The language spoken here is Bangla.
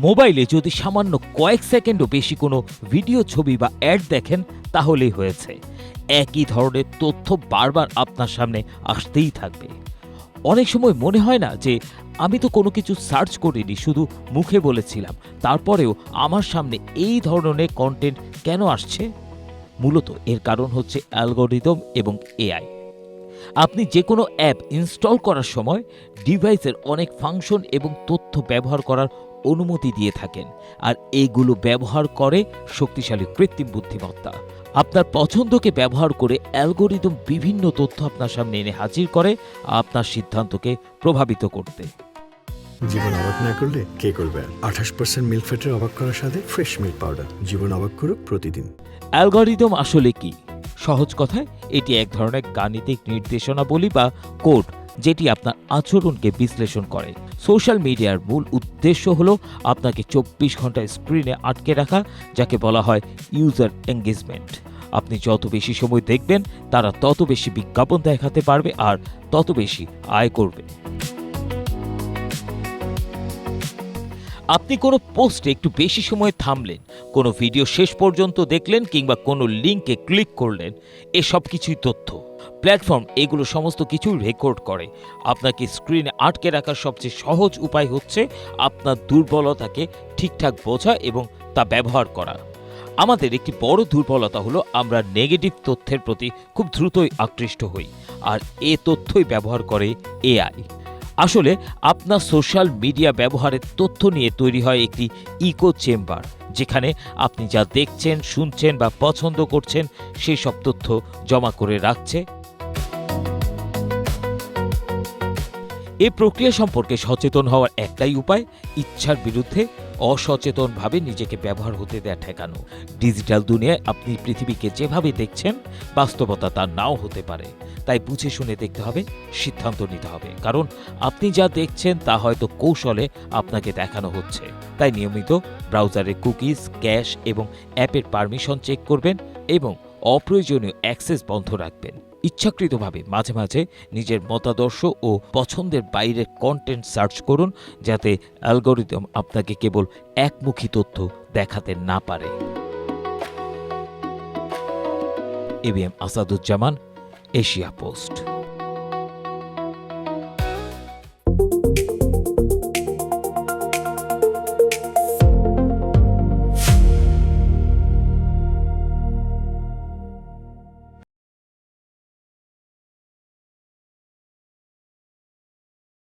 মোবাইলে যদি সামান্য কয়েক সেকেন্ডও বেশি কোনো ভিডিও, ছবি বা অ্যাড দেখেন তাহলেই হয়েছে। একই ধরনের তথ্য বারবার আপনার সামনে আসতেই থাকবে। অনেক সময় মনে হয় না যে আমি তো কোনো কিছু সার্চ করিনি, শুধু মুখে বলেছিলাম, তারপরেও আমার সামনে এই ধরনের কন্টেন্ট কেন আসছে? মূলত এর কারণ হচ্ছে অ্যালগরিদম এবং এআই। আপনি যে কোনো অ্যাপ ইনস্টল করার সময় ডিভাইসের অনেক ফাংশন এবং তথ্য ব্যবহার করার অনুমতি দিয়ে থাকেন, আর এগুলো ব্যবহার করে শক্তিশালী কৃত্রিম বুদ্ধিমত্তা। আপনার পছন্দকে ব্যবহার করে অ্যালগরিদম বিভিন্ন তথ্য আপনার সামনে এনে হাজির করে আপনার সিদ্ধান্তকে প্রভাবিত করতে। জীবন অবাক না করলে কে করবে? 28% মিল্ক ফ্যাটের অবাক করার সাথে ফ্রেশ মিল্ক পাউডার। জীবন অবাক করুক প্রতিদিন। অ্যালগরিদম আসলে কি? সহজ কথায় এটি এক ধরনের গাণিতিক নির্দেশনাবলী বা কোড, যেটি আপনার আচরণকে বিশ্লেষণ করে। সোশ্যাল মিডিয়ার মূল উদ্দেশ্য হলো আপনাকে 24 ঘন্টা স্ক্রিনে আটকে রাখা, যাকে বলা হয় ইউজার এঙ্গেজমেন্ট। আপনি যত বেশি সময় দেখবেন, তারা তত বেশি বিজ্ঞাপন দেখাতে পারবে আর তত বেশি আয় করবে। আপনি কোনো পোস্টে একটু বেশি সময় থামলেন, কোনো ভিডিও শেষ পর্যন্ত দেখলেন কিংবা কোনো লিঙ্কে ক্লিক করলেন, এসব কিছুই তথ্য। প্ল্যাটফর্ম এগুলো সমস্ত কিছু রেকর্ড করে। আপনাকে স্ক্রিনে আটকে রাখার সবচেয়ে সহজ উপায় হচ্ছে আপনার দুর্বলতাকে ঠিকঠাক বোঝা এবং তা ব্যবহার করা। আমাদের একটি বড় দুর্বলতা হলো আমরা নেগেটিভ তথ্যের প্রতি খুব দ্রুতই আকৃষ্ট হই, আর এ তথ্যই ব্যবহার করে এআই। আসলে আপনার সোশ্যাল মিডিয়া ব্যবহারের তথ্য নিয়ে তৈরি হয় একটি ইকো চেম্বার, যেখানে আপনি যা দেখছেন, শুনছেন বা পছন্দ করছেন সেই সব তথ্য জমা করে রাখছে। এই প্রক্রিয়া সম্পর্কে সচেতন হওয়ার একটাই উপায়, ইচ্ছার বিরুদ্ধে অসচেতনভাবে নিজেকে ব্যবহার হতে দেয়া ঠেকানো। ডিজিটাল দুনিয়ায় আপনি পৃথিবীকে যেভাবে দেখছেন, বাস্তবতা তা নাও হতে পারে। তাই বুঝে শুনে দেখতে হবে, সিদ্ধান্ত নিতে হবে, কারণ আপনি যা দেখছেন তা হয়তো কৌশলে আপনাকে দেখানো হচ্ছে। তাই নিয়মিত ব্রাউজারে কুকিজ, ক্যাশ এবং অ্যাপের পারমিশন চেক করবেন এবং অপ্রয়োজনীয় অ্যাক্সেস বন্ধ রাখবেন। ইচ্ছাকৃতভাবে মাঝে মাঝে নিজের মতাদর্শ ও পছন্দের বাইরের কন্টেন্ট সার্চ করুন, যাতে অ্যালগরিদম আপনাকে কেবল একমুখী তথ্য দেখাতে না পারে। ABM Asaduzzaman, Asia post.